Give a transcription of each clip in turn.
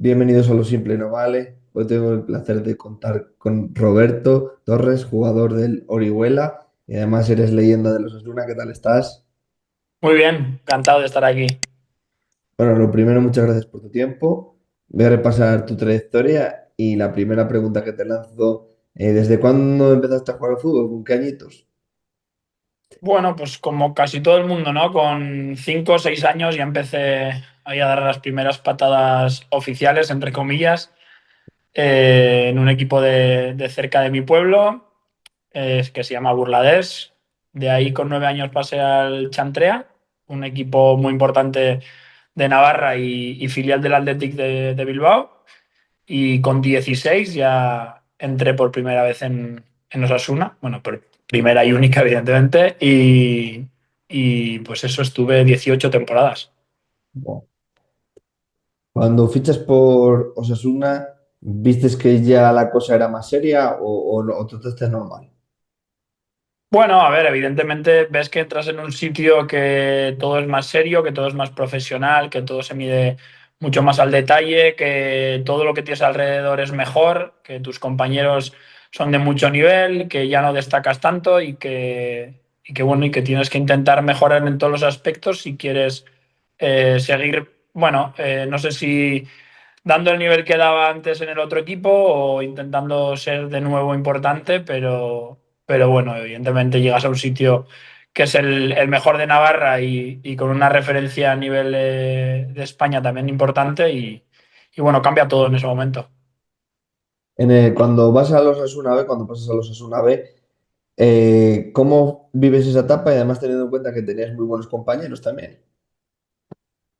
Bienvenidos a Lo Simple No Vale. Hoy tengo el placer de contar con Roberto Torres, jugador del Orihuela, y además eres leyenda de los Osasuna. ¿Qué tal estás? Muy bien, encantado de estar aquí. Bueno, lo primero, muchas gracias por tu tiempo. Voy a repasar tu trayectoria y la primera pregunta que te lanzo, ¿desde cuándo empezaste a jugar al fútbol? ¿Con qué añitos? Bueno, pues como casi todo el mundo, ¿no? Con 5 o 6 años ya empecé ahí a dar las primeras patadas oficiales, entre comillas, en un equipo de cerca de mi pueblo, que se llama Burladés. De ahí con 9 años pasé al Chantrea, un equipo muy importante de Navarra y filial del Athletic de Bilbao. Y con 16 ya entré por primera vez en Osasuna, bueno, por primera y única, evidentemente, y pues eso estuve 18 temporadas. Bueno, cuando fichas por Osasuna, ¿vistes que ya la cosa era más seria o trataste normal? Bueno, a ver, evidentemente ves que entras en un sitio que todo es más serio, que todo es más profesional, que todo se mide mucho más al detalle, que todo lo que tienes alrededor es mejor, que tus compañeros son de mucho nivel, que ya no destacas tanto y que bueno, y que tienes que intentar mejorar en todos los aspectos si quieres seguir, bueno, no sé si dando el nivel que daba antes en el otro equipo o intentando ser de nuevo importante, pero bueno, evidentemente llegas a un sitio que es el mejor de Navarra y con una referencia a nivel de España también importante y bueno, cambia todo en ese momento. Cuando vas a los Osasuna B, cuando pasas a los Osasuna B, ¿cómo vives esa etapa? Y además teniendo en cuenta que tenías muy buenos compañeros también.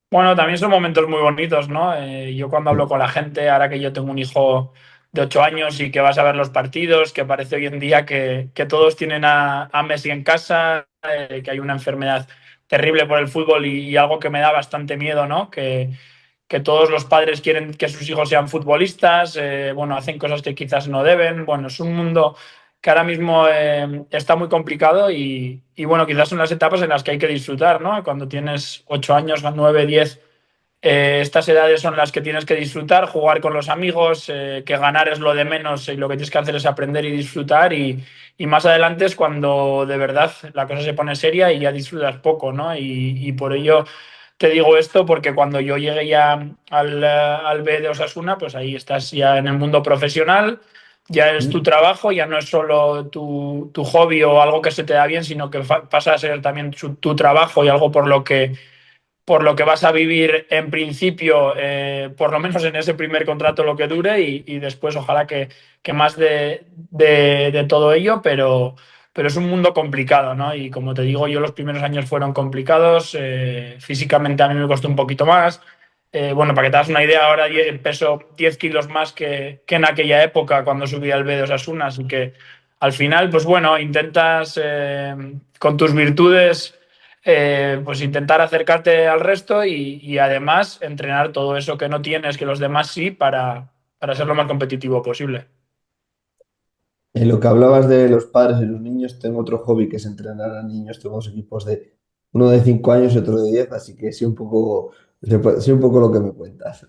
Bueno, también son momentos muy bonitos, ¿no? Yo cuando hablo con la gente, ahora que yo tengo un hijo de 8 años y que vas a ver los partidos, que parece hoy en día que todos tienen a Messi en casa, que hay una enfermedad terrible por el fútbol y algo que me da bastante miedo, ¿no? Que todos los padres quieren que sus hijos sean futbolistas, bueno, hacen cosas que quizás no deben. Bueno, es un mundo que ahora mismo está muy complicado y bueno, quizás son las etapas en las que hay que disfrutar, ¿no? Cuando tienes 8 años, 9, 10, estas edades son las que tienes que disfrutar, jugar con los amigos, que ganar es lo de menos y lo que tienes que hacer es aprender y disfrutar y más adelante es cuando de verdad la cosa se pone seria y ya disfrutas poco, ¿no? Y por ello te digo esto porque cuando yo llegué ya al B de Osasuna, pues ahí estás ya en el mundo profesional, ya es tu ¿Mm? trabajo, ya no es solo tu hobby o algo que se te da bien, sino que pasa a ser también tu trabajo y algo por lo que vas a vivir en principio, por lo menos en ese primer contrato lo que dure y después ojalá que más de todo ello, pero es un mundo complicado, ¿no? Y como te digo, yo los primeros años fueron complicados, físicamente a mí me costó un poquito más. Bueno, para que te hagas una idea, ahora peso 10 kilos más que en aquella época cuando subí al B de Osasuna, así que al final, pues bueno, intentas con tus virtudes pues intentar acercarte al resto y además entrenar todo eso que no tienes, que los demás sí, para ser lo más competitivo posible. En lo que hablabas de los padres y los niños, tengo otro hobby que es entrenar a niños. Tengo dos equipos de uno de 5 años y otro de 10, así que sé un poco lo que me cuentas.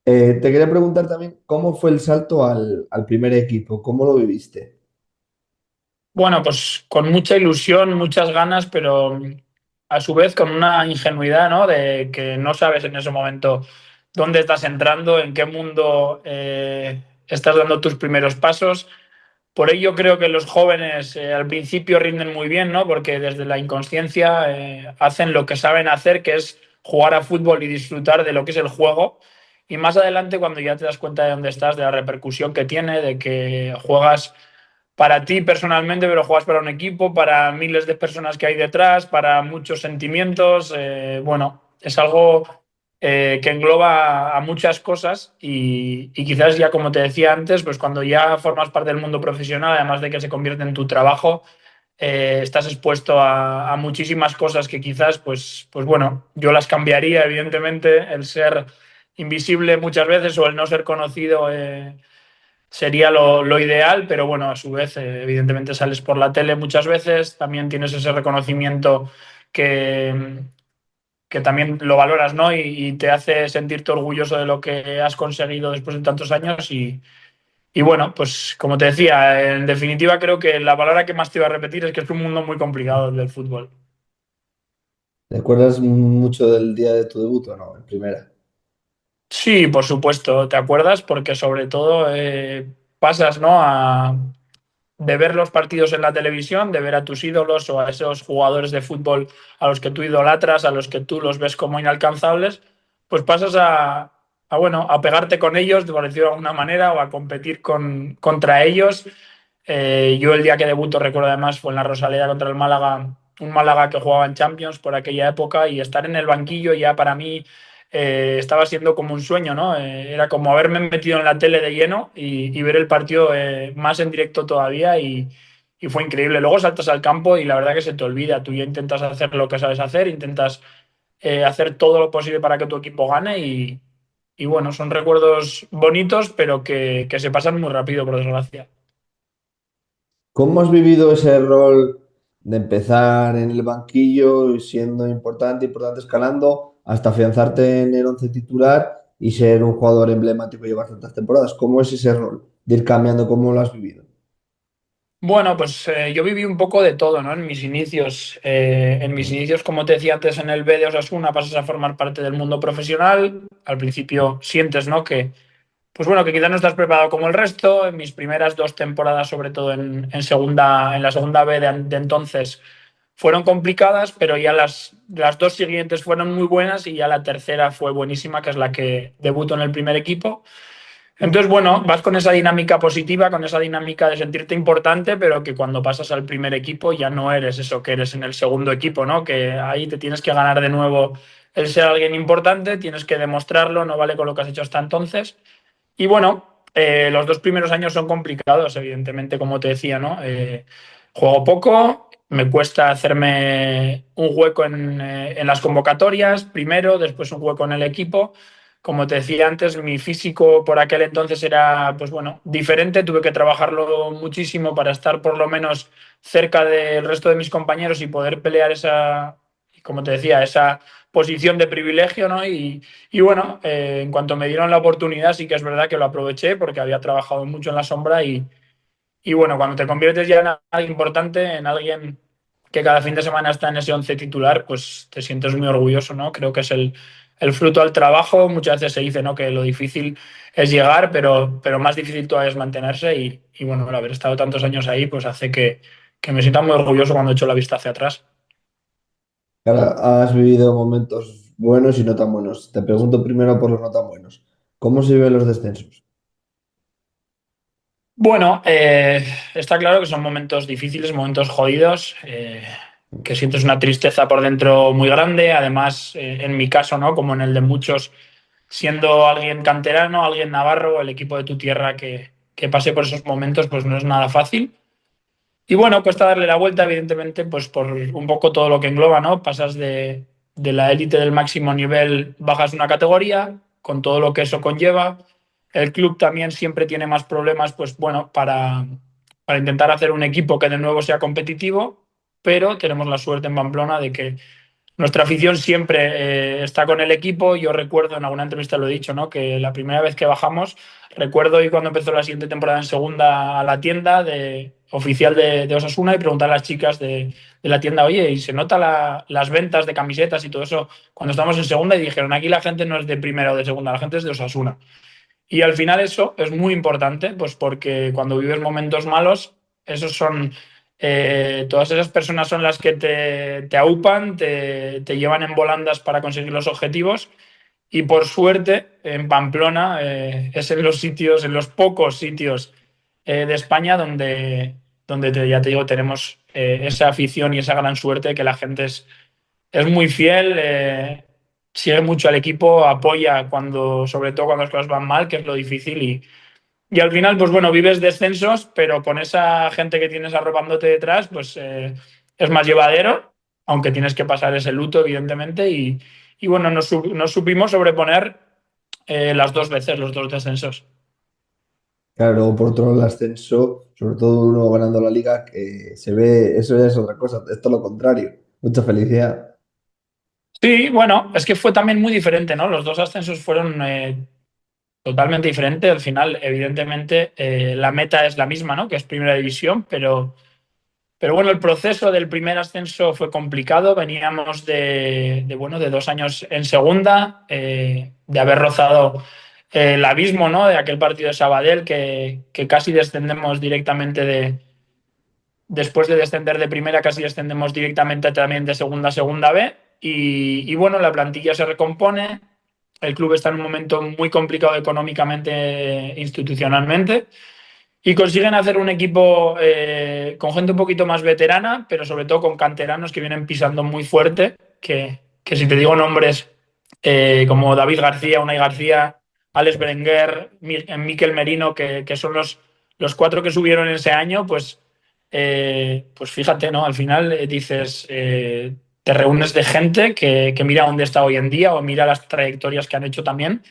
Te quería preguntar también, ¿cómo fue el salto al primer equipo? ¿Cómo lo viviste? Bueno, pues con mucha ilusión, muchas ganas, pero a su vez con una ingenuidad, ¿no? De que no sabes en ese momento dónde estás entrando, en qué mundo estás dando tus primeros pasos. Por ello creo que los jóvenes al principio rinden muy bien, ¿no? Porque desde la inconsciencia hacen lo que saben hacer, que es jugar a fútbol y disfrutar de lo que es el juego. Y más adelante, cuando ya te das cuenta de dónde estás, de la repercusión que tiene, de que juegas para ti personalmente, pero juegas para un equipo, para miles de personas que hay detrás, para muchos sentimientos, bueno, es algo que engloba a muchas cosas y quizás ya como te decía antes, pues cuando ya formas parte del mundo profesional, además de que se convierte en tu trabajo, estás expuesto a muchísimas cosas que quizás, pues bueno, yo las cambiaría, evidentemente, el ser invisible muchas veces o el no ser conocido sería lo ideal, pero bueno, a su vez, evidentemente sales por la tele muchas veces, también tienes ese reconocimiento que, que también lo valoras, ¿no? Y te hace sentirte orgulloso de lo que has conseguido después de tantos años. Y bueno, pues como te decía, en definitiva creo que la palabra que más te iba a repetir es que es un mundo muy complicado el del fútbol. ¿Te acuerdas mucho del día de tu debut o no? En primera. Sí, por supuesto, ¿te acuerdas? Porque sobre todo pasas, ¿no? De ver los partidos en la televisión, de ver a tus ídolos o a esos jugadores de fútbol a los que tú idolatras, a los que tú los ves como inalcanzables, pues pasas bueno, a pegarte con ellos, por decirlo de alguna manera, o a competir contra ellos. Yo el día que debuto, recuerdo además, fue en la Rosaleda contra el Málaga, un Málaga que jugaba en Champions por aquella época y estar en el banquillo ya para mí estaba siendo como un sueño, ¿no? Era como haberme metido en la tele de lleno y ver el partido más en directo todavía y fue increíble. Luego saltas al campo y la verdad que se te olvida. Tú ya intentas hacer lo que sabes hacer, intentas hacer todo lo posible para que tu equipo gane y bueno, son recuerdos bonitos, pero que se pasan muy rápido, por desgracia. ¿Cómo has vivido ese rol de empezar en el banquillo y siendo importante, importante escalando, hasta afianzarte en el once titular y ser un jugador emblemático y llevar tantas temporadas? ¿Cómo es ese rol de ir cambiando? ¿Cómo lo has vivido? Bueno, pues yo viví un poco de todo, ¿no? En mis inicios, como te decía antes, en el B de Osasuna pasas a formar parte del mundo profesional. Al principio sientes, ¿no? Pues bueno, que quizás no estás preparado como el resto. En mis primeras dos temporadas, sobre todo en la segunda B de entonces, fueron complicadas, pero ya las dos siguientes fueron muy buenas y ya la tercera fue buenísima, que es la que debuto en el primer equipo. Entonces, bueno, vas con esa dinámica positiva, con esa dinámica de sentirte importante, pero que cuando pasas al primer equipo ya no eres eso que eres en el segundo equipo, ¿no? Que ahí te tienes que ganar de nuevo el ser alguien importante, tienes que demostrarlo, no vale con lo que has hecho hasta entonces. Y bueno, los dos primeros años son complicados, evidentemente, como te decía, ¿no? Juego poco, me cuesta hacerme un hueco en las convocatorias, primero, después un hueco en el equipo. Como te decía antes, mi físico por aquel entonces era, pues bueno, diferente. Tuve que trabajarlo muchísimo para estar por lo menos cerca del resto de mis compañeros y poder pelear esa, como te decía, esa posición de privilegio, ¿no? Y bueno, en cuanto me dieron la oportunidad, sí que es verdad que lo aproveché porque había trabajado mucho en la sombra y bueno, cuando te conviertes ya en alguien importante, en alguien que cada fin de semana está en ese once titular, pues te sientes muy orgulloso, ¿no? Creo que es el fruto del trabajo. Muchas veces se dice, ¿no? Que lo difícil es llegar, pero más difícil todavía es mantenerse y bueno, el haber estado tantos años ahí, pues hace que me sienta muy orgulloso cuando echo la vista hacia atrás. Claro, has vivido momentos buenos y no tan buenos. Te pregunto primero por los no tan buenos. ¿Cómo se viven los descensos? Bueno, está claro que son momentos difíciles, momentos jodidos, que sientes una tristeza por dentro muy grande. Además, en mi caso, ¿no? Como en el de muchos, siendo alguien canterano, alguien navarro, el equipo de tu tierra que pase por esos momentos, pues no es nada fácil. Y bueno, cuesta darle la vuelta, evidentemente, pues por un poco todo lo que engloba, ¿no? Pasas de la élite del máximo nivel, bajas una categoría, con todo lo que eso conlleva. El club también siempre tiene más problemas, pues bueno, para intentar hacer un equipo que de nuevo sea competitivo, pero tenemos la suerte en Pamplona de que nuestra afición siempre está con el equipo. Yo recuerdo, en alguna entrevista lo he dicho, ¿no? Que la primera vez que bajamos, recuerdo ir cuando empezó la siguiente temporada en segunda a la tienda oficial de Osasuna y preguntar a las chicas de la tienda, oye, ¿y se nota las ventas de camisetas y todo eso cuando estamos en segunda? Y dijeron, aquí la gente no es de primera o de segunda, la gente es de Osasuna. Y al final eso es muy importante, pues porque cuando vives momentos malos, esos son, todas esas personas son las que te aupan, te llevan en volandas para conseguir los objetivos. Y por suerte, en Pamplona es en los sitios, en los pocos sitios de España donde ya te digo, tenemos esa afición y esa gran suerte que la gente es muy fiel, sigue mucho al equipo, apoya cuando, sobre todo cuando las cosas van mal, que es lo difícil. Y al final, pues bueno, vives descensos, pero con esa gente que tienes arropándote detrás, pues es más llevadero, aunque tienes que pasar ese luto, evidentemente. Y bueno, nos supimos sobreponer las dos veces, los dos descensos. Claro, luego por otro lado el ascenso, sobre todo uno ganando la liga, que se ve, eso ya es otra cosa, esto es lo contrario. Mucha felicidad. Sí, bueno, es que fue también muy diferente, ¿no? Los dos ascensos fueron totalmente diferentes. Al final, evidentemente, la meta es la misma, ¿no? Que es Primera División, pero bueno, el proceso del primer ascenso fue complicado. Veníamos bueno, de 2 años en segunda, de haber rozado el abismo, ¿no? De aquel partido de Sabadell que casi descendemos directamente después de descender de primera, casi descendemos directamente también de segunda a segunda B. Bueno, la plantilla se recompone. El club está en un momento muy complicado económicamente, institucionalmente. Y consiguen hacer un equipo con gente un poquito más veterana, pero sobre todo con canteranos que vienen pisando muy fuerte, que si te digo nombres como David García, Unai García, Alex Berenguer, Miquel Merino, que son los cuatro que subieron ese año, pues fíjate, ¿no? Al final dices, te reúnes de gente que mira dónde está hoy en día o mira las trayectorias que han hecho también.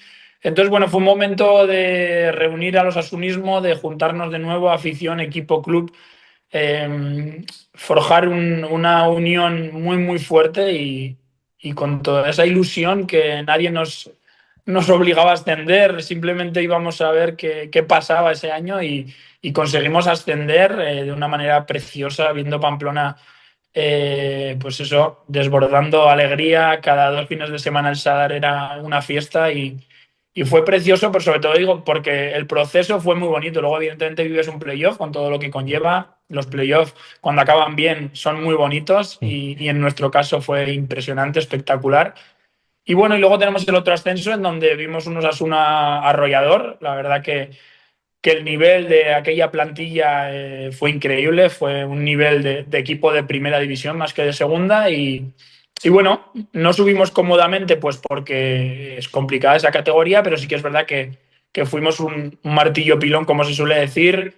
Entonces, bueno, fue un momento de reunir a los asunismo, de juntarnos de nuevo, afición, equipo, club, forjar una unión muy, muy fuerte y con toda esa ilusión que nadie nos obligaba a ascender, simplemente íbamos a ver qué pasaba ese año y conseguimos ascender de una manera preciosa, viendo Pamplona, pues eso, desbordando alegría. Cada 2 fines de semana el Sadar era una fiesta y fue precioso, pero sobre todo digo, porque el proceso fue muy bonito. Luego, evidentemente, vives un playoff con todo lo que conlleva. Los playoffs, cuando acaban bien, son muy bonitos y en nuestro caso fue impresionante, espectacular. Y bueno, y luego tenemos el otro ascenso en donde vimos unos Asuna arrollador. La verdad que el nivel de aquella plantilla fue increíble, fue un nivel de equipo de primera división más que de segunda y bueno, no subimos cómodamente pues porque es complicada esa categoría, pero sí que es verdad que fuimos un martillo pilón, como se suele decir,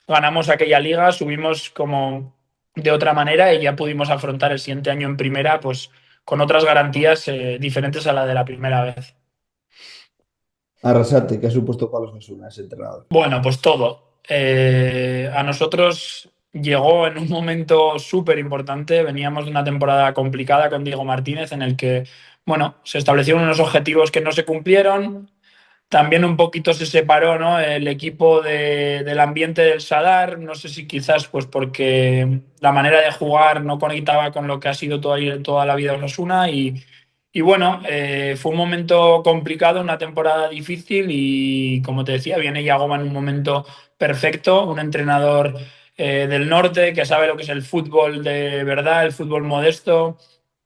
ganamos aquella liga, subimos como de otra manera y ya pudimos afrontar el siguiente año en primera pues con otras garantías diferentes a la de la primera vez. Arrasate, ¿qué ha supuesto para los Osasuna ese entrenador? Bueno, pues todo. A nosotros llegó en un momento súper importante. Veníamos de una temporada complicada con Diego Martínez en el que, bueno, se establecieron unos objetivos que no se cumplieron. También un poquito se separó, ¿no? El equipo del ambiente del Sadar. No sé si quizás pues porque la manera de jugar no conectaba con lo que ha sido toda la vida Osasuna y bueno, fue un momento complicado, una temporada difícil y como te decía, viene Yagoba en un momento perfecto, un entrenador del norte que sabe lo que es el fútbol de verdad, el fútbol modesto,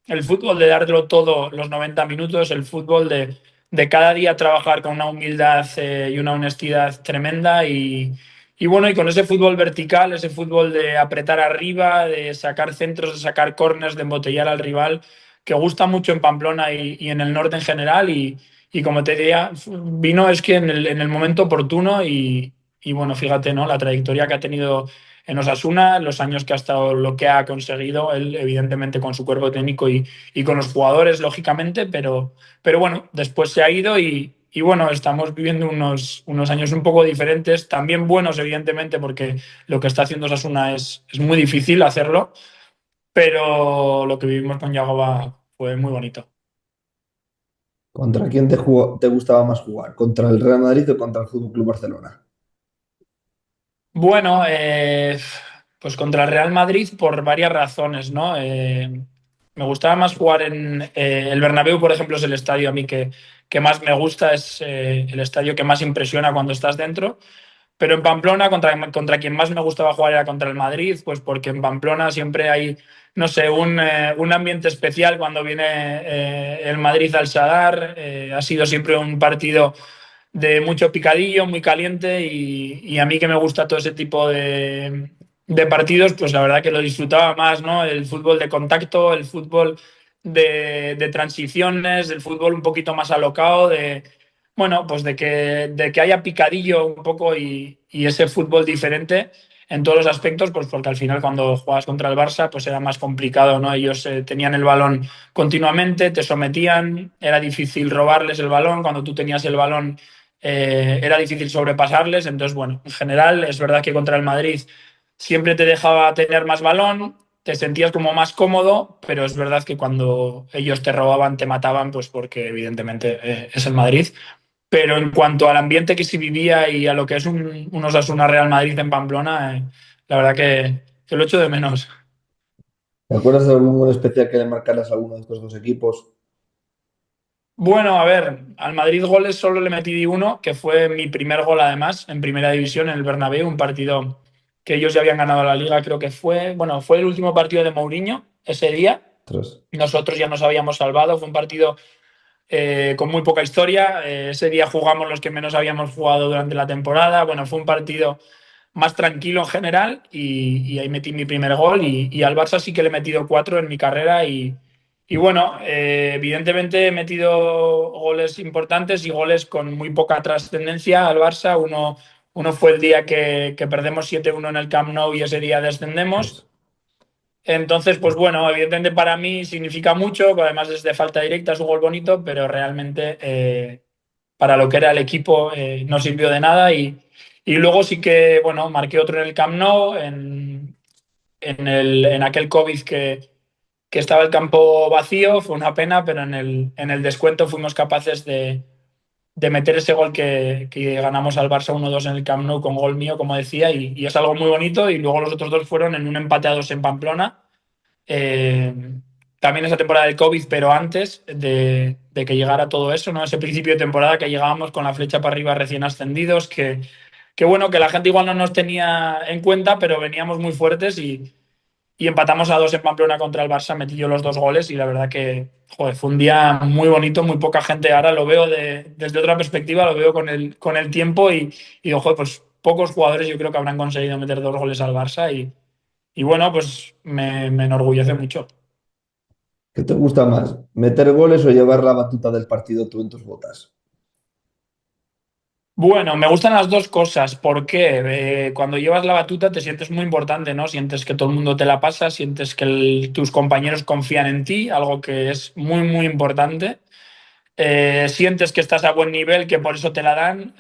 el fútbol de darlo todo los 90 minutos, el fútbol de cada día trabajar con una humildad y una honestidad tremenda y bueno, y con ese fútbol vertical, ese fútbol de apretar arriba, de sacar centros, de sacar corners, de embotellar al rival, que gusta mucho en Pamplona y en el norte en general y como te decía, vino es que en el momento oportuno y bueno, fíjate, ¿no? La trayectoria que ha tenido en Osasuna, los años que ha estado, lo que ha conseguido, él evidentemente con su cuerpo técnico y con los jugadores, lógicamente, pero bueno, después se ha ido y bueno, estamos viviendo unos años un poco diferentes, también buenos, evidentemente, porque lo que está haciendo Osasuna es muy difícil hacerlo, pero lo que vivimos con Yagoba fue muy bonito. ¿Contra quién te gustaba más jugar? ¿Contra el Real Madrid o contra el Fútbol Club Barcelona? Bueno, pues contra el Real Madrid por varias razones, ¿no? Me gustaba más jugar en el Bernabéu, por ejemplo, es el estadio a mí que más me gusta, es el estadio que más impresiona cuando estás dentro. Pero en Pamplona, contra quien más me gustaba jugar era contra el Madrid, pues porque en Pamplona siempre hay, no sé, un ambiente especial cuando viene el Madrid al Sadar. Ha sido siempre un partido de mucho picadillo, muy caliente y a mí que me gusta todo ese tipo de partidos, pues la verdad que lo disfrutaba más, ¿no? El fútbol de contacto, el fútbol de transiciones, el fútbol un poquito más alocado, bueno, pues de que haya picadillo un poco y ese fútbol diferente en todos los aspectos, pues porque al final cuando jugabas contra el Barça, pues era más complicado, ¿no? Ellos tenían el balón continuamente, te sometían, era difícil robarles el balón, cuando tú tenías el balón era difícil sobrepasarles. Entonces, bueno, en general es verdad que contra el Madrid siempre te dejaba tener más balón. te sentías como más cómodo, pero es verdad que cuando ellos te robaban, te mataban, pues porque evidentemente es el Madrid. Pero en cuanto al ambiente que se vivía y a lo que es un Osasuna Real Madrid en Pamplona, la verdad que lo echo de menos. ¿Te acuerdas de algún gol especial que le marcaras a alguno de estos dos equipos? Bueno, a ver, al Madrid goles solo le metí uno, que fue mi primer gol además, en primera división, en el Bernabéu, un partido que ellos ya habían ganado la liga, creo que fue, bueno, fue el último partido de Mourinho ese día. Tres. Nosotros ya nos habíamos salvado, fue un partido con muy poca historia. Ese día jugamos los que menos habíamos jugado durante la temporada. Bueno, fue un partido más tranquilo en general y ahí metí mi primer gol y al Barça sí que le he metido cuatro en mi carrera y bueno, evidentemente he metido goles importantes y goles con muy poca trascendencia al Barça. Uno fue el día que perdemos 7-1 en el Camp Nou y ese día descendemos. Tres. Entonces, pues bueno, evidentemente para mí significa mucho, además es de falta directa, es un gol bonito, pero realmente para lo que era el equipo no sirvió de nada y luego sí que, bueno, marqué otro en el Camp Nou, en aquel COVID que estaba el campo vacío, fue una pena, pero en el descuento fuimos capaces de meter ese gol que ganamos al Barça 1-2 en el Camp Nou con gol mío, como decía, y es algo muy bonito y luego los otros dos fueron en un empate a dos en Pamplona eh, también esa temporada del COVID, pero antes de que llegara todo eso, ¿no? Ese principio de temporada que llegábamos con la flecha para arriba recién ascendidos, que bueno, que la gente igual no nos tenía en cuenta, pero veníamos muy fuertes y empatamos a dos en Pamplona contra el Barça, metí yo los dos goles y la verdad que joder, fue un día muy bonito, muy poca gente. Ahora lo veo desde otra perspectiva, lo veo con el tiempo y digo, joder, pues pocos jugadores yo creo que habrán conseguido meter dos goles al Barça y bueno, pues me enorgullece mucho. ¿Qué te gusta más? ¿Meter goles o llevar la batuta del partido tú en tus botas? Bueno, me gustan las dos cosas. Porque cuando llevas la batuta te sientes muy importante, ¿no? Sientes que todo el mundo te la pasa, sientes que tus compañeros confían en ti, algo que es muy, muy importante. Sientes que estás a buen nivel, que por eso te la dan.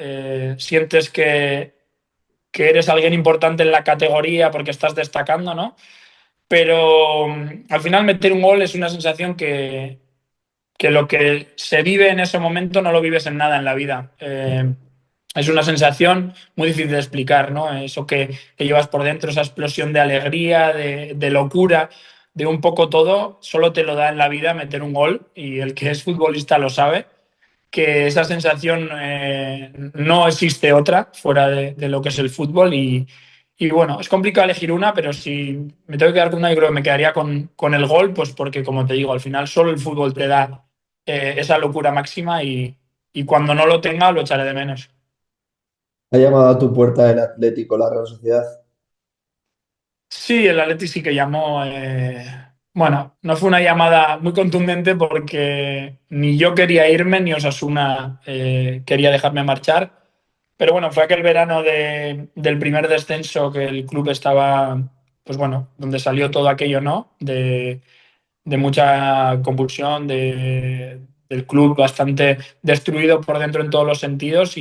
Sientes que eres alguien importante en la categoría porque estás destacando, ¿no? Pero al final meter un gol es una sensación que lo que se vive en ese momento no lo vives en nada en la vida. Es una sensación muy difícil de explicar, ¿no? Eso que llevas por dentro, esa explosión de alegría, de locura, de un poco todo, solo te lo da en la vida meter un gol y el que es futbolista lo sabe, que esa sensación no existe otra fuera de lo que es el fútbol y bueno, es complicado elegir una, pero si me tengo que quedar con una, yo creo que me quedaría con el gol, pues porque como te digo, al final solo el fútbol te da esa locura máxima y cuando no lo tenga lo echaré de menos. ¿Ha llamado a tu puerta el Atlético, la Real Sociedad? Sí, el Atleti sí que llamó. Bueno, no fue una llamada muy contundente porque ni yo quería irme ni Osasuna quería dejarme marchar. Pero bueno, fue aquel verano del primer descenso que el club estaba, pues bueno, donde salió todo aquello, ¿no? De mucha convulsión, del club bastante destruido por dentro en todos los sentidos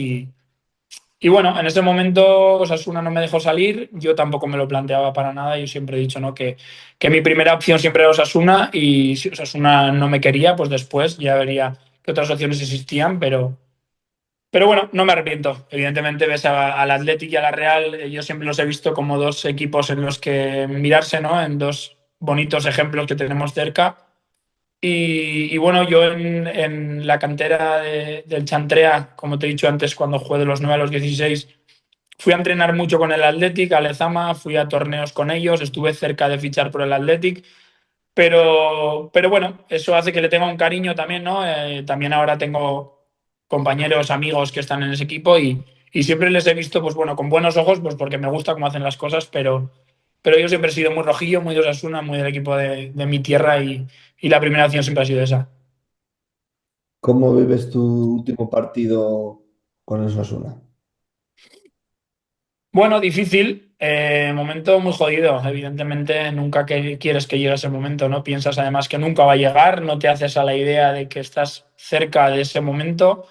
y bueno, en ese momento Osasuna no me dejó salir, yo tampoco me lo planteaba para nada, yo siempre he dicho ¿no? que mi primera opción siempre era Osasuna y si Osasuna no me quería, pues después ya vería qué otras opciones existían, pero bueno, no me arrepiento. Evidentemente ves al Athletic y a la Real, yo siempre los he visto como dos equipos en los que mirarse, ¿no? En dos bonitos ejemplos que tenemos cerca. Y bueno, yo en la cantera del Chantrea, como te he dicho antes, cuando jugué de los 9 a los 16 fui a entrenar mucho con el Athletic, a Lezama, fui a torneos con ellos, estuve cerca de fichar por el Athletic, pero bueno, eso hace que le tenga un cariño también, ¿no? También ahora tengo compañeros, amigos que están en ese equipo y siempre les he visto, pues bueno, con buenos ojos, pues porque me gusta cómo hacen las cosas, pero yo siempre he sido muy rojillo, muy de Osasuna, muy del equipo de mi tierra y la primera opción siempre ha sido esa. ¿Cómo vives tu último partido con el Osasuna? Bueno, difícil, momento muy jodido. Evidentemente, nunca quieres que llegue ese momento, ¿no? Piensas además que nunca va a llegar, no te haces a la idea de que estás cerca de ese momento.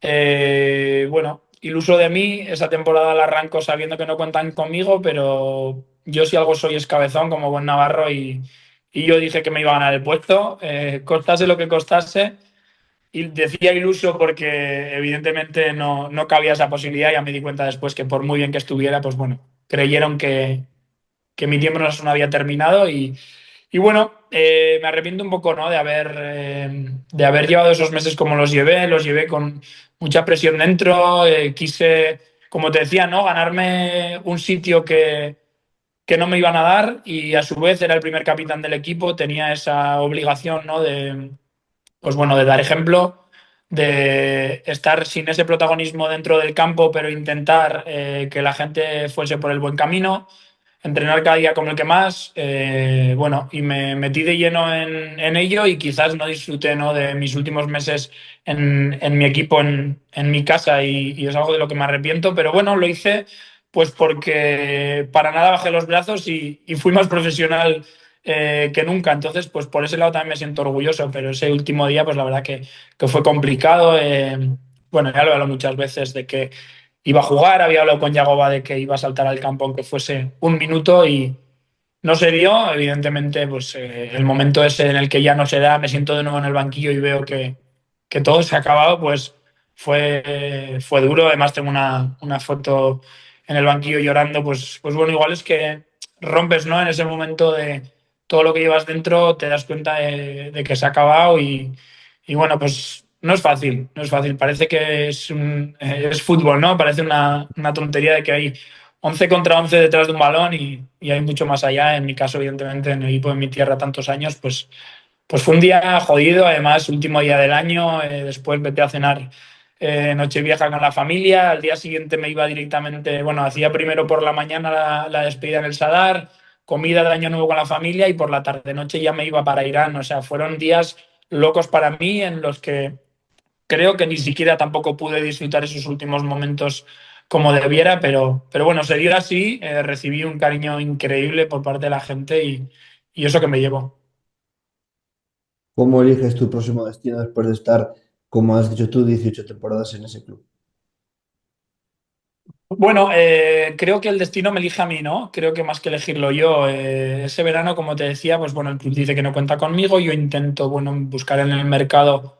Bueno, iluso de mí, esa temporada la arranco sabiendo que no cuentan conmigo, pero yo si algo soy es cabezón como buen navarro y yo dije que me iba a ganar el puesto, costase lo que costase. Y decía iluso porque evidentemente no cabía esa posibilidad. Ya me di cuenta después que por muy bien que estuviera, pues bueno, creyeron que mi tiempo no había terminado y bueno, me arrepiento un poco, ¿no? De haber llevado esos meses como los llevé con mucha presión dentro, quise, como te decía, ¿no? Ganarme un sitio que no me iban a dar y a su vez era el primer capitán del equipo, tenía esa obligación, ¿no? Pues bueno, de dar ejemplo, de estar sin ese protagonismo dentro del campo, pero intentar que la gente fuese por el buen camino, entrenar cada día como el que más, bueno, y me metí de lleno en ello y quizás no disfruté, ¿no? De mis últimos meses en mi equipo, en mi casa y es algo de lo que me arrepiento, pero bueno, lo hice pues porque para nada bajé los brazos y fui más profesional que nunca. Entonces, pues por ese lado también me siento orgulloso, pero ese último día, pues la verdad que fue complicado. Bueno, ya lo he hablado muchas veces de que iba a jugar, había hablado con Yagoba de que iba a saltar al campo aunque fuese un minuto y no se dio. Evidentemente, pues el momento ese en el que ya no se da, me siento de nuevo en el banquillo y veo que todo se ha acabado, pues fue duro. Además, tengo una foto en el banquillo llorando, pues bueno, igual es que rompes, ¿no? En ese momento de todo lo que llevas dentro, te das cuenta de que se ha acabado y bueno, pues no es fácil, no es fácil. Parece que es fútbol, ¿no? Parece una tontería de que hay 11 contra 11 detrás de un balón y hay mucho más allá. En mi caso, evidentemente, en el equipo de mi tierra tantos años, pues fue un día jodido, además, último día del año, después vete a cenar Nochevieja con la familia, al día siguiente me iba directamente, bueno, hacía primero por la mañana la despedida en el Sadar, comida de Año Nuevo con la familia y por la tarde-noche ya me iba para Irán, o sea, fueron días locos para mí en los que creo que ni siquiera tampoco pude disfrutar esos últimos momentos como debiera, pero bueno, se dio así, recibí un cariño increíble por parte de la gente y eso que me llevo. ¿Cómo eliges tu próximo destino después de estar, como has dicho tú, 18 temporadas en ese club? Bueno, creo que el destino me elige a mí, ¿no? Creo que más que elegirlo yo. Ese verano, como te decía, pues bueno, el club dice que no cuenta conmigo. Yo intento, bueno, buscar en el mercado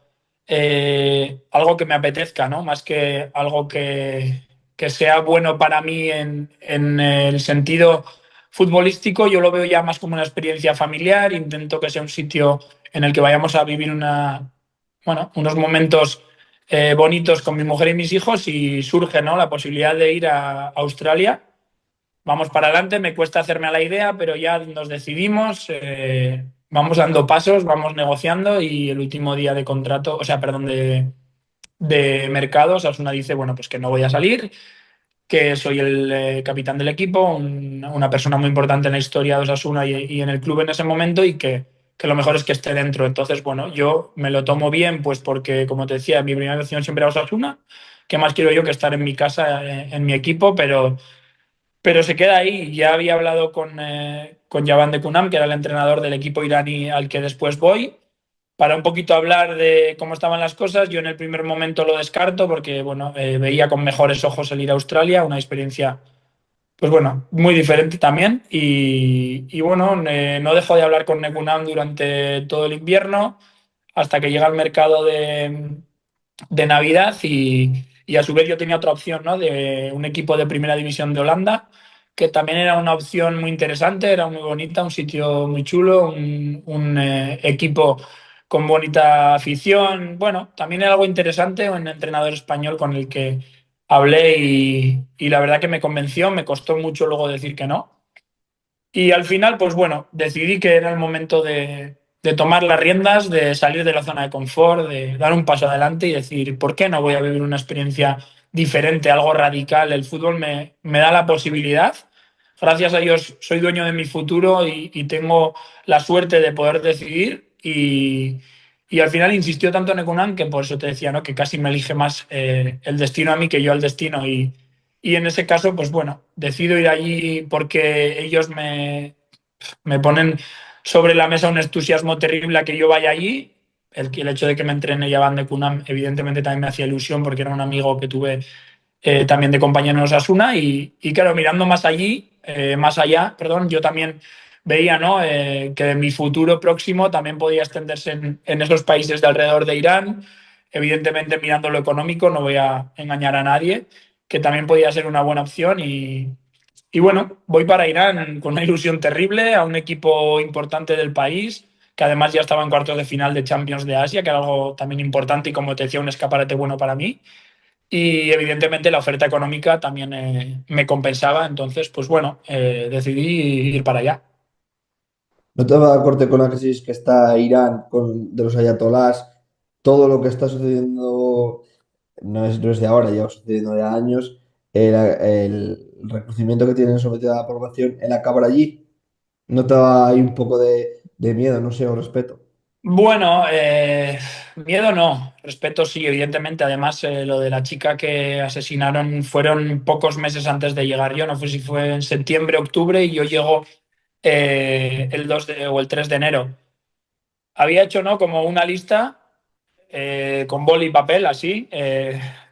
algo que me apetezca, ¿no? Más que algo que sea bueno para mí en el sentido futbolístico. Yo lo veo ya más como una experiencia familiar. Intento que sea un sitio en el que vayamos a vivir bueno, unos momentos bonitos con mi mujer y mis hijos y surge, ¿no? La posibilidad de ir a Australia. Vamos para adelante, me cuesta hacerme a la idea, pero ya nos decidimos, vamos dando pasos, vamos negociando y el último día de contrato, o sea, perdón, de mercado, Osasuna dice, bueno, pues que no voy a salir, que soy el capitán del equipo, una persona muy importante en la historia de Osasuna y en el club en ese momento y que lo mejor es que esté dentro. Entonces, bueno, yo me lo tomo bien, pues porque, como te decía, mi primera opción siempre era Osasuna. ¿Qué más quiero yo que estar en mi casa, en mi equipo? Pero se queda ahí. Ya había hablado con Yaban de Kunam, que era el entrenador del equipo iraní al que después voy para un poquito hablar de cómo estaban las cosas. Yo en el primer momento lo descarto porque, bueno, veía con mejores ojos el ir a Australia, una experiencia, pues bueno, muy diferente también. Y bueno, no dejo de hablar con Nekunam durante todo el invierno hasta que llega al mercado de Navidad y a su vez yo tenía otra opción, ¿no? De un equipo de primera división de Holanda, que también era una opción muy interesante, era muy bonita, un sitio muy chulo, un equipo con bonita afición. Bueno, también era algo interesante, un entrenador español con el que hablé y la verdad que me convenció, me costó mucho luego decir que no. Y al final, pues bueno, decidí que era el momento de tomar las riendas, de salir de la zona de confort, de dar un paso adelante y decir, ¿por qué no voy a vivir una experiencia diferente, algo radical? El fútbol me da la posibilidad. Gracias a Dios soy dueño de mi futuro y tengo la suerte de poder decidir. Y al final insistió tanto en Ekunan que por eso te decía, ¿no? Que casi me elige más el destino a mí que yo al destino. Y en ese caso, pues bueno, decido ir allí porque ellos me ponen sobre la mesa un entusiasmo terrible a que yo vaya allí. El hecho de que me entrene Yaban de Kunam, evidentemente, también me hacía ilusión porque era un amigo que tuve también de compañero en Osasuna. Y claro, mirando más allí, más allá, perdón, yo también veía, ¿no? Que mi futuro próximo también podía extenderse en esos países de alrededor de Irán. Evidentemente, mirando lo económico, no voy a engañar a nadie, que también podía ser una buena opción. Y bueno, voy para Irán con una ilusión terrible, a un equipo importante del país, que además ya estaba en cuartos de final de Champions de Asia, que era algo también importante y, como te decía, un escaparate bueno para mí. Y evidentemente la oferta económica también me compensaba, entonces, pues bueno, decidí ir para allá. ¿No te va acorde con la crisis que está Irán, de los ayatolás, todo lo que está sucediendo, no es de ahora, lleva sucediendo de años, el recrudecimiento que tienen sometido a la población, el acabar allí? ¿No te da ahí un poco de miedo, no sé, o respeto? Bueno, miedo no, respeto sí, evidentemente. Además, lo de la chica que asesinaron fueron pocos meses antes de llegar yo, no sé si fue en septiembre, octubre, y yo llego el 2 o el 3 de enero. Había hecho, ¿no? Como una lista con boli y papel, así,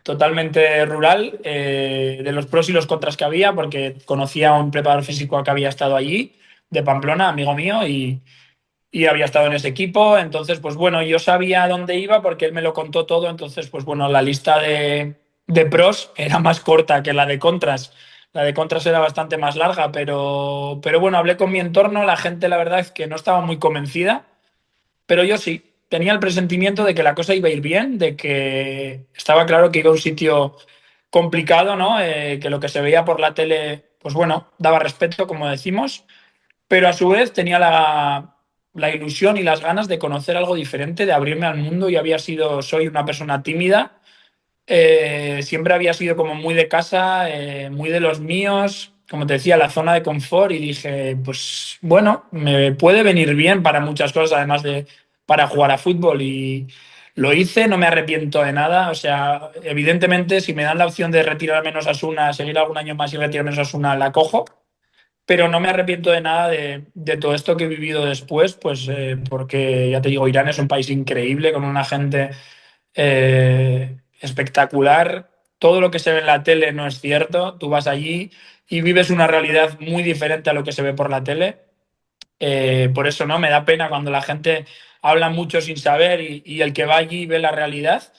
totalmente rural, de los pros y los contras que había, porque conocía a un preparador físico que había estado allí, de Pamplona, amigo mío, y había estado en ese equipo. Entonces, pues bueno, yo sabía dónde iba porque él me lo contó todo. Entonces, pues bueno, la lista de pros era más corta que la de contras. La de contras era bastante más larga, pero bueno, hablé con mi entorno, la gente la verdad es que no estaba muy convencida, pero yo sí, tenía el presentimiento de que la cosa iba a ir bien, de que estaba claro que iba a un sitio complicado, ¿no? Que lo que se veía por la tele, pues bueno, daba respeto, como decimos, pero a su vez tenía la ilusión y las ganas de conocer algo diferente, de abrirme al mundo. Y soy una persona tímida, siempre había sido como muy de casa, muy de los míos, como te decía, la zona de confort, y dije, pues bueno, me puede venir bien para muchas cosas, además de para jugar a fútbol. Y lo hice, no me arrepiento de nada. O sea, evidentemente, si me dan la opción de retirarme en Osasuna, seguir algún año más y retirarme en Osasuna, la cojo, pero no me arrepiento de nada de todo esto que he vivido después, pues porque ya te digo, Irán es un país increíble, con una gente espectacular. Todo lo que se ve en la tele no es cierto. Tú vas allí y vives una realidad muy diferente a lo que se ve por la tele. Por eso no me da pena cuando la gente habla mucho sin saber, y el que va allí ve la realidad,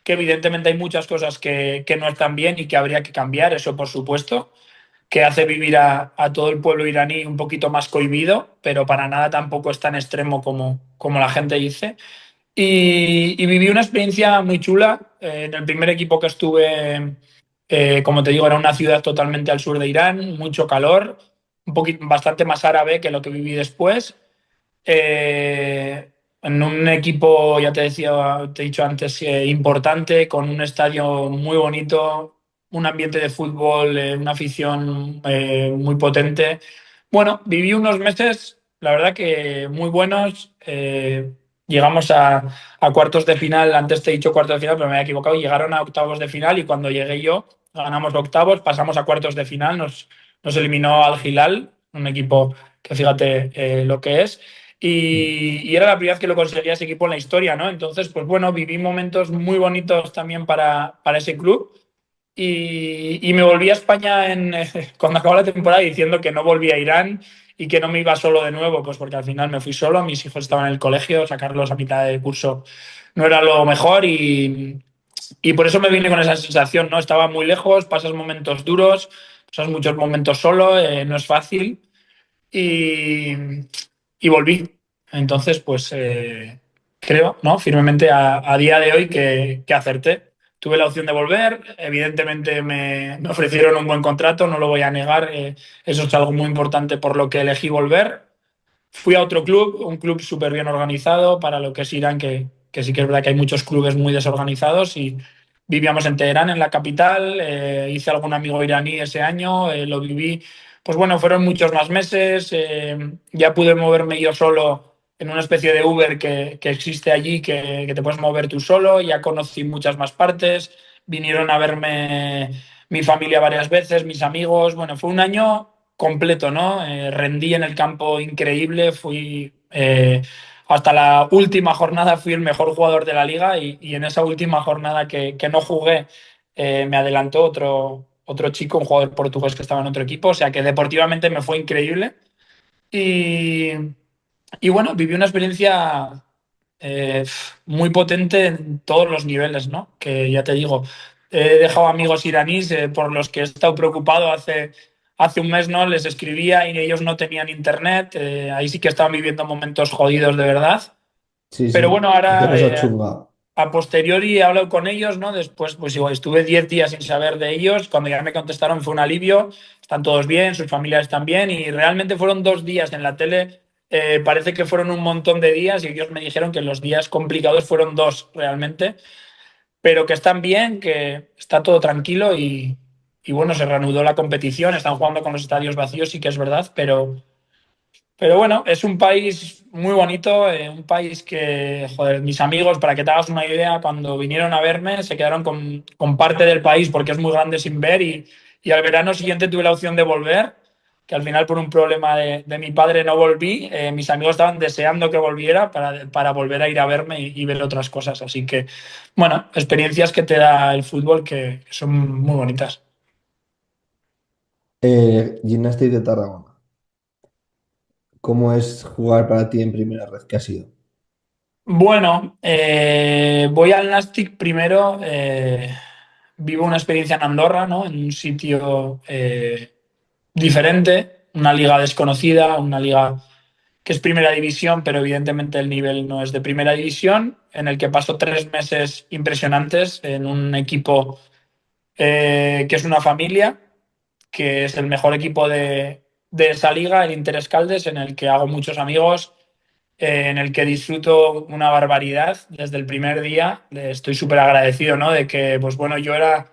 que evidentemente hay muchas cosas que no están bien y que habría que cambiar, eso por supuesto, que hace vivir a todo el pueblo iraní un poquito más cohibido, pero para nada tampoco es tan extremo como la gente dice. Y viví una experiencia muy chula. En el primer equipo que estuve, como te digo, era una ciudad totalmente al sur de Irán, mucho calor, un poquito, bastante más árabe que lo que viví después. En un equipo, ya te decía, te he dicho antes, importante, con un estadio muy bonito, un ambiente de fútbol, una afición muy potente. Bueno, viví unos meses, la verdad que muy buenos. Llegamos a cuartos de final, antes te he dicho cuartos de final, pero me había equivocado. Llegaron a octavos de final, y cuando llegué yo, ganamos octavos, pasamos a cuartos de final, nos eliminó Al Hilal, un equipo que fíjate lo que es. Y era la primera vez que lo conseguía ese equipo en la historia, ¿no? Entonces, pues bueno, viví momentos muy bonitos también para ese club. Y me volví a España cuando acabó la temporada, diciendo que no volvía a Irán y que no me iba solo de nuevo, pues porque al final me fui solo, mis hijos estaban en el colegio, sacarlos a mitad de curso no era lo mejor, y por eso me vine con esa sensación, ¿no? Estaba muy lejos, pasas momentos duros, pasas muchos momentos solo, no es fácil, y, y volví. Entonces, pues creo, ¿no? Firmemente a día de hoy que acerté. Tuve la opción de volver, evidentemente me ofrecieron un buen contrato, no lo voy a negar, eso es algo muy importante por lo que elegí volver. Fui a otro club, un club súper bien organizado para lo que es Irán, que sí que es verdad que hay muchos clubes muy desorganizados, y vivíamos en Teherán, en la capital. Hice algún amigo iraní ese año, lo viví. Pues bueno, fueron muchos más meses, ya pude moverme yo solo en una especie de Uber que existe allí, que te puedes mover tú solo. Ya conocí muchas más partes, vinieron a verme mi familia varias veces, mis amigos. Bueno, fue un año completo, ¿no? Rendí en el campo increíble, hasta la última jornada fui el mejor jugador de la liga, y en esa última jornada que no jugué, me adelantó otro chico, un jugador portugués que estaba en otro equipo, o sea que deportivamente me fue increíble. Y, y bueno, viví una experiencia eh, muy potente en todos los niveles, ¿no? Que ya te digo, he dejado amigos iraníes por los que he estado preocupado hace un mes, ¿no? Les escribía y ellos no tenían internet, ahí sí que estaban viviendo momentos jodidos de verdad. Sí, Pero sí. bueno, Qué ahora cosa chunga. a posteriori he hablado con ellos, ¿no? Después, pues igual estuve 10 días sin saber de ellos. Cuando ya me contestaron fue un alivio. Están todos bien, sus familias están bien. Y realmente fueron 2 días en la tele. Parece que fueron un montón de días y ellos me dijeron que los días complicados fueron 2 realmente. Pero que están bien, que está todo tranquilo y bueno, se reanudó la competición. Están jugando con los estadios vacíos, sí que es verdad, pero bueno, es un país muy bonito, un país que, joder, mis amigos, para que te hagas una idea, cuando vinieron a verme se quedaron con parte del país porque es muy grande sin ver y al verano siguiente tuve la opción de volver, que al final por un problema de mi padre no volví. Mis amigos estaban deseando que volviera para volver a ir a verme y ver otras cosas. Así que, bueno, experiencias que te da el fútbol que son muy bonitas. Gimnástica de Tarragona. ¿Cómo es jugar para ti en primera red? ¿Qué ha sido? Bueno, voy al Nastic primero. Vivo una experiencia en Andorra, ¿no? En un sitio diferente, una liga desconocida, una liga que es primera división, pero evidentemente el nivel no es de primera división, en el que paso 3 meses impresionantes en un equipo que es una familia, que es el mejor equipo de esa liga, el Inter Escaldes, en el que hago muchos amigos, en el que disfruto una barbaridad desde el primer día. Estoy súper agradecido, ¿no? De que, pues bueno, yo era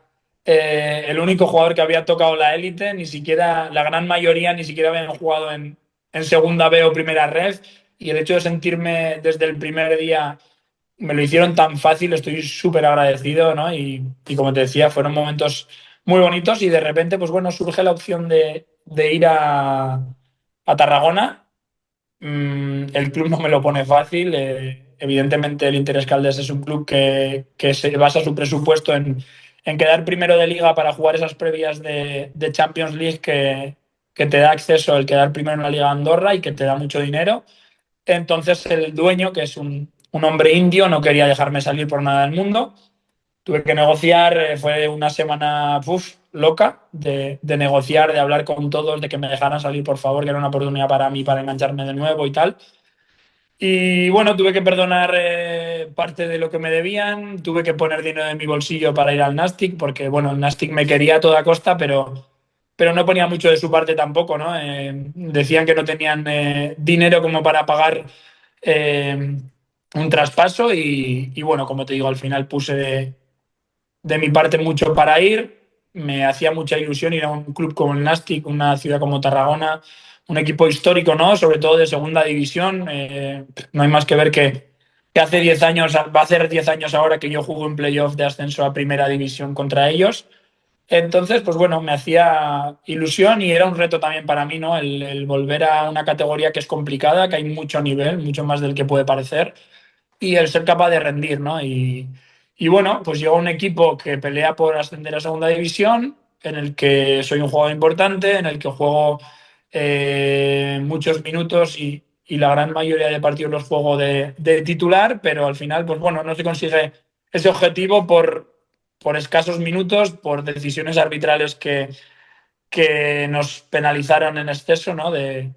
el único jugador que había tocado la élite, ni siquiera, la gran mayoría ni siquiera habían jugado en segunda B o primera red, y el hecho de sentirme desde el primer día me lo hicieron tan fácil, estoy súper agradecido, ¿no? Y como te decía, fueron momentos muy bonitos y de repente, pues bueno, surge la opción de ir a Tarragona. El club no me lo pone fácil. Evidentemente, el Inter Escaldes es un club que se basa su presupuesto en quedar primero de liga para jugar esas previas de Champions League que te da acceso el quedar primero en la Liga de Andorra y que te da mucho dinero. Entonces, el dueño, que es un hombre indio, no quería dejarme salir por nada del mundo. Tuve que negociar, fue una semana loca de negociar, de hablar con todos, de que me dejaran salir, por favor, que era una oportunidad para mí para engancharme de nuevo y tal. Y bueno, tuve que perdonar parte de lo que me debían, tuve que poner dinero de mi bolsillo para ir al Nastic, porque bueno, el Nastic me quería a toda costa, pero no ponía mucho de su parte tampoco, ¿no? Decían que no tenían dinero como para pagar eh, un traspaso y bueno, como te digo, al final puse de mi parte mucho para ir. Me hacía mucha ilusión ir a un club como el Nastic, una ciudad como Tarragona, un equipo histórico, ¿no? Sobre todo de segunda división. No hay más que ver que hace 10 años, va a hacer 10 años ahora que yo juego en playoff de ascenso a primera división contra ellos. Entonces, pues bueno, me hacía ilusión y era un reto también para mí, ¿no? El volver a una categoría que es complicada, que hay mucho nivel, mucho más del que puede parecer y el ser capaz de rendir, ¿no? Y bueno, pues llegó un equipo que pelea por ascender a segunda división, en el que soy un jugador importante, en el que juego muchos minutos y la gran mayoría de partidos los juego de titular, pero al final, pues bueno, no se consigue ese objetivo por escasos minutos, por decisiones arbitrales que nos penalizaron en exceso, ¿no? De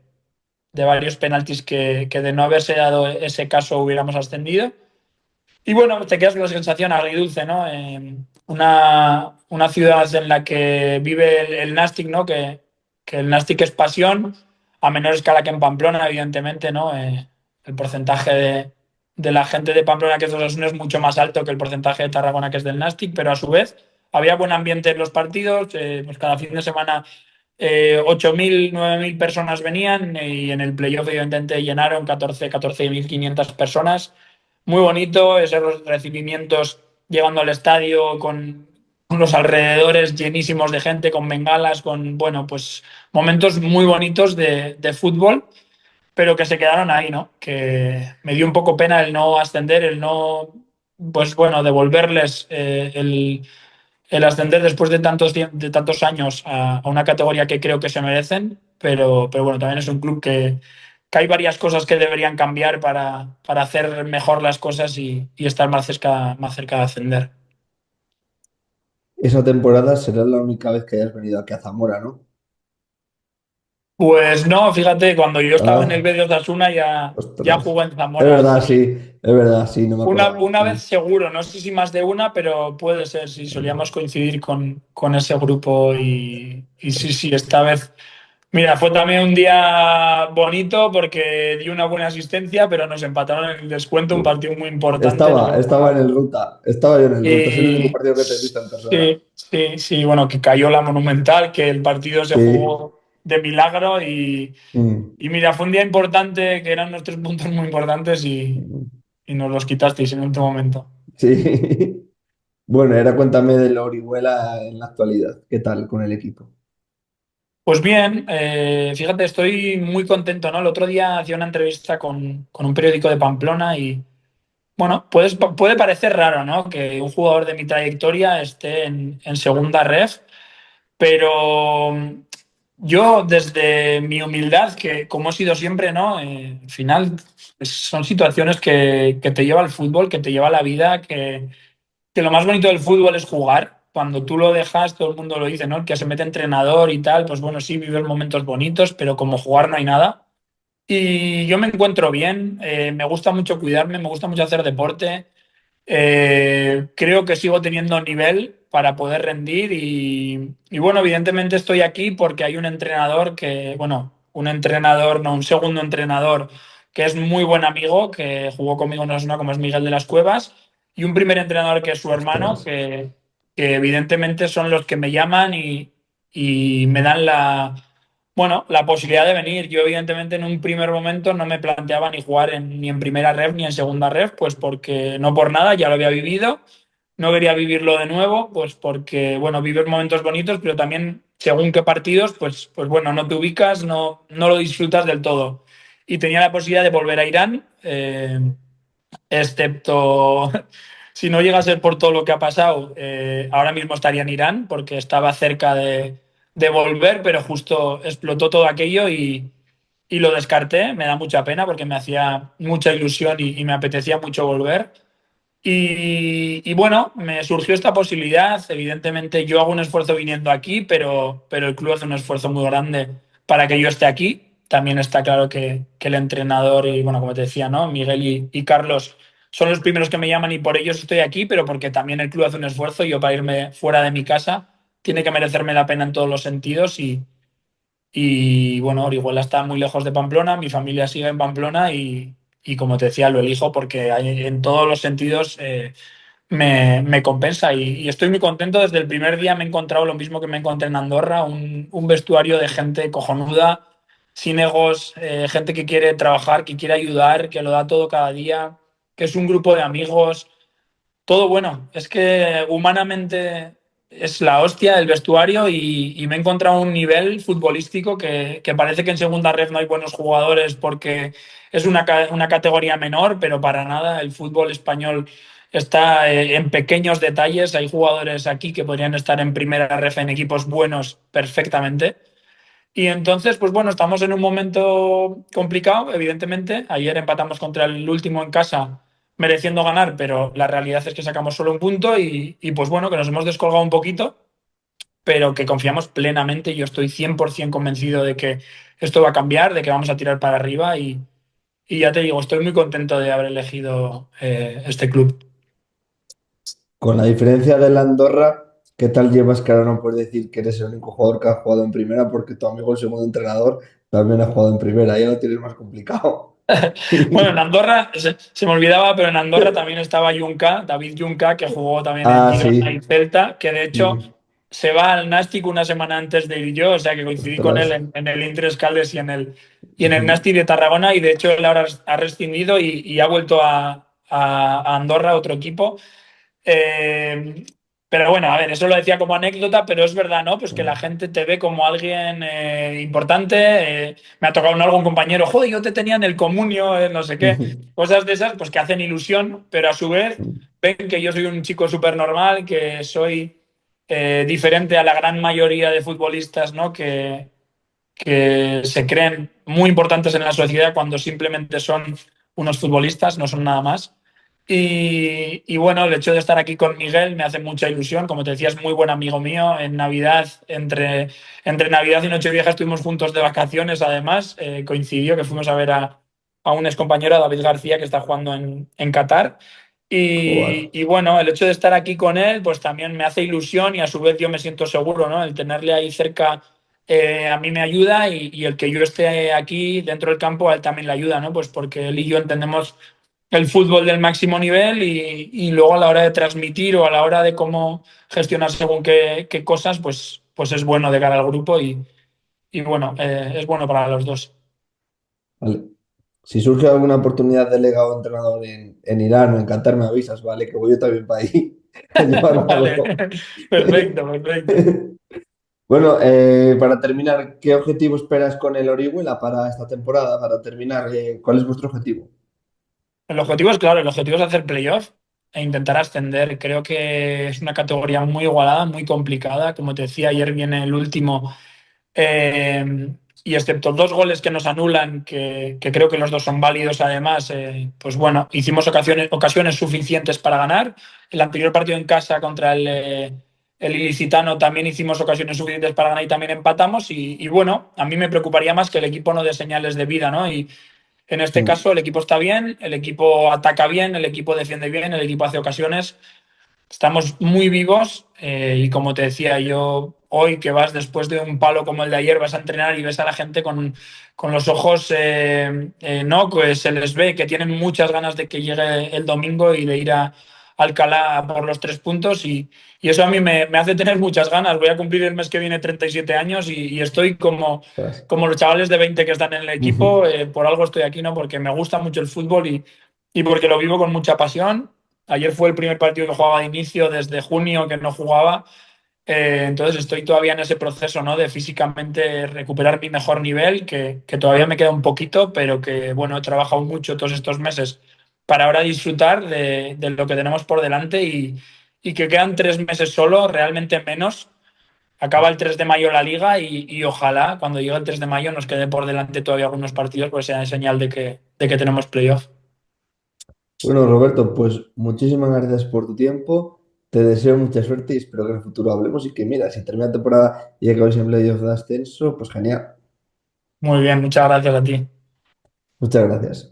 varios penaltis que de no haberse dado ese caso hubiéramos ascendido. Y bueno, te quedas con la sensación agridulce, ¿no? Una ciudad en la que vive el Nastic, ¿no? Que el Nastic es pasión, a menor escala que en Pamplona, evidentemente, ¿no? El porcentaje de la gente de Pamplona que es de Osasuna es mucho más alto que el porcentaje de Tarragona que es del Nastic, pero a su vez había buen ambiente en los partidos, pues cada fin de semana 8.000, 9.000 personas venían y en el playoff evidentemente llenaron 14.500 personas. Muy bonito esos recibimientos llegando al estadio con los alrededores llenísimos de gente, con bengalas, con, bueno, pues momentos muy bonitos de fútbol, pero que se quedaron ahí, ¿no? Que me dio un poco pena el no ascender, el no, pues bueno, devolverles el ascender después de tantos años a una categoría que creo que se merecen, pero bueno, también es un club que hay varias cosas que deberían cambiar para hacer mejor las cosas y estar más cerca de ascender. Esa temporada será la única vez que hayas venido aquí a Zamora, ¿no? Pues no, fíjate, cuando yo estaba en el Ah, Bedio Osasuna ya ostras. jugó en Zamora, sí. Es verdad, sí, no me acordaba. Una vez Sí. seguro, no sé si más de una, pero puede ser, sí, solíamos coincidir con ese grupo y sí, sí, esta vez. Mira, fue también un día bonito porque di una buena asistencia, pero nos empataron en el descuento, un partido muy importante, la Estaba verdad. en el Ruta, estaba yo en el Ruta, es el único Y partido que te he visto en persona. sí, sí, sí, bueno, que cayó la Monumental, que el partido se Sí. jugó de milagro Mm. y mira, fue un día importante, que eran nuestros puntos muy importantes Mm. y nos los quitasteis en el último momento. Sí. Bueno, y ahora cuéntame de la Orihuela en la actualidad. ¿Qué tal con el equipo? Pues bien, fíjate, estoy muy contento, ¿no? El otro día hacía una entrevista con un periódico de Pamplona y, bueno, puede parecer raro, ¿no? Que un jugador de mi trayectoria esté en segunda ref, pero yo desde mi humildad, que como he sido siempre, ¿no? Al final son situaciones que te lleva el fútbol, que te lleva la vida, que lo más bonito del fútbol es jugar. Cuando tú lo dejas, todo el mundo lo dice, ¿no? El que se mete entrenador y tal, pues bueno, sí, vives momentos bonitos, pero como jugar no hay nada. Y yo me encuentro bien, me gusta mucho cuidarme, me gusta mucho hacer deporte. Creo que sigo teniendo nivel para poder rendir y bueno, evidentemente estoy aquí porque hay un entrenador que, bueno, un entrenador, no, un segundo entrenador que es muy buen amigo, que jugó conmigo en Osasuna, como es Miguel de las Cuevas, y un primer entrenador que es su hermano, Ostras. que evidentemente son los que me llaman y me dan bueno, la posibilidad de venir. Yo, evidentemente, en un primer momento no me planteaba ni jugar ni en primera ref ni en segunda ref, pues porque no por nada, ya lo había vivido. No quería vivirlo de nuevo, pues porque, bueno, vives momentos bonitos, pero también según qué partidos, pues bueno, no te ubicas, no lo disfrutas del todo. Y tenía la posibilidad de volver a Irán, excepto si no llega a ser por todo lo que ha pasado, ahora mismo estaría en Irán porque estaba cerca de volver, pero justo explotó todo aquello y lo descarté. Me da mucha pena porque me hacía mucha ilusión y me apetecía mucho volver. Y bueno, me surgió esta posibilidad. Evidentemente, yo hago un esfuerzo viniendo aquí, pero el club hace un esfuerzo muy grande para que yo esté aquí. También está claro que el entrenador y, bueno, como te decía, ¿no? Miguel y Carlos son los primeros que me llaman y por ellos estoy aquí, pero porque también el club hace un esfuerzo. Yo para irme fuera de mi casa tiene que merecerme la pena en todos los sentidos y bueno, Orihuela está muy lejos de Pamplona, mi familia sigue en Pamplona y como te decía, lo elijo porque en todos los sentidos me compensa y estoy muy contento. Desde el primer día me he encontrado lo mismo que me encontré en Andorra, un vestuario de gente cojonuda, sin egos, gente que quiere trabajar, que quiere ayudar, que lo da todo cada día, que es un grupo de amigos todo bueno. Es que humanamente es la hostia el vestuario y me he encontrado un nivel futbolístico que parece que en segunda red no hay buenos jugadores porque es una categoría menor, pero para nada. El fútbol español está en pequeños detalles. Hay jugadores aquí que podrían estar en primera ref en equipos buenos perfectamente. Y entonces, pues bueno, estamos en un momento complicado, evidentemente. Ayer empatamos contra el último en casa, mereciendo ganar, pero la realidad es que sacamos solo un punto y pues bueno, que nos hemos descolgado un poquito, pero que confiamos plenamente. Yo estoy 100% convencido de que esto va a cambiar, de que vamos a tirar para arriba y ya te digo, estoy muy contento de haber elegido este club. Con la diferencia de la Andorra, ¿qué tal llevas que ahora no puedes decir que eres el único jugador que ha jugado en primera porque tu amigo el segundo entrenador también ha jugado en primera? Ya lo tienes más complicado. Bueno, en Andorra, se me olvidaba, pero en Andorra también estaba Junca, David Junca, que jugó también en Ah, Girona y sí. Celta, que de hecho Mm. se va al Nastic una semana antes de ir yo, o sea que coincidí con Ostras. él en el Inter Escaldes y en el Ujú. Nastic de Tarragona, y de hecho él ahora ha rescindido y ha vuelto a Andorra, otro equipo. Eh, pero bueno, a ver, eso lo decía como anécdota, pero es verdad, ¿no? Pues que la gente te ve como alguien importante. Me ha tocado algún compañero, joder, yo te tenía en el comunio, no sé qué. Cosas de esas, pues que hacen ilusión, pero a su vez ven que yo soy un chico súper normal, que soy diferente a la gran mayoría de futbolistas, ¿no? Que se creen muy importantes en la sociedad cuando simplemente son unos futbolistas, no son nada más. Y bueno, el hecho de estar aquí con Miguel me hace mucha ilusión. Como te decía, es muy buen amigo mío. En Navidad, entre Navidad y Nochevieja estuvimos juntos de vacaciones, además. Coincidió que fuimos a ver a un excompañero, a David García, que está jugando en Qatar. Joder, Y bueno, el hecho de estar aquí con él, pues también me hace ilusión y a su vez yo me siento seguro, ¿no? El tenerle ahí cerca a mí me ayuda y el que yo esté aquí dentro del campo a él también le ayuda, ¿no? Pues porque él y yo entendemos el fútbol del máximo nivel y luego a la hora de transmitir o a la hora de cómo gestionar según qué cosas, pues es bueno de cara al grupo y bueno, es bueno para los dos. vale. Si surge alguna oportunidad de legado entrenador en Irán o en Qatar, me avisas, ¿vale? Que voy yo también para ahí a llevarme Vale, algo. perfecto, perfecto. Bueno, para terminar, ¿qué objetivo esperas con el Orihuela para esta temporada? Para terminar, ¿cuál es vuestro objetivo? El objetivo es claro, el objetivo es hacer playoff e intentar ascender. Creo que es una categoría muy igualada, muy complicada. Como te decía, ayer viene el último. Y excepto dos goles que nos anulan, que creo que los dos son válidos además, pues bueno, hicimos ocasiones suficientes para ganar. El anterior partido en casa contra el Ilicitano también hicimos ocasiones suficientes para ganar y también empatamos. Y bueno, a mí me preocuparía más que el equipo no dé señales de vida, ¿no? Y en este Mm, caso el equipo está bien, el equipo ataca bien, el equipo defiende bien, el equipo hace ocasiones. Estamos muy vivos y como te decía yo, hoy que vas después de un palo como el de ayer, vas a entrenar y ves a la gente con los ojos, no, pues se les ve que tienen muchas ganas de que llegue el domingo y de ir a Alcalá por los 3 puntos y eso a mí me hace tener muchas ganas. Voy a cumplir el mes que viene 37 años y estoy pues, como los chavales de 20 que están en el equipo, ujú. por algo estoy aquí, ¿no? Porque me gusta mucho el fútbol y porque lo vivo con mucha pasión. Ayer fue el primer partido que jugaba de inicio desde junio que no jugaba. Entonces estoy todavía en ese proceso, ¿no? De físicamente recuperar mi mejor nivel, que todavía me queda un poquito, pero que bueno, he trabajado mucho todos estos meses para ahora disfrutar de lo que tenemos por delante y que quedan 3 meses solo, realmente menos. Acaba el 3 de mayo la liga y ojalá cuando llegue el 3 de mayo nos quede por delante todavía algunos partidos, pues sea señal de que tenemos playoff. Bueno, Roberto, pues muchísimas gracias por tu tiempo. Te deseo mucha suerte y espero que en el futuro hablemos y que mira, si termina la temporada y acabáis en playoff de ascenso, pues genial. Muy bien, muchas gracias a ti. Muchas gracias.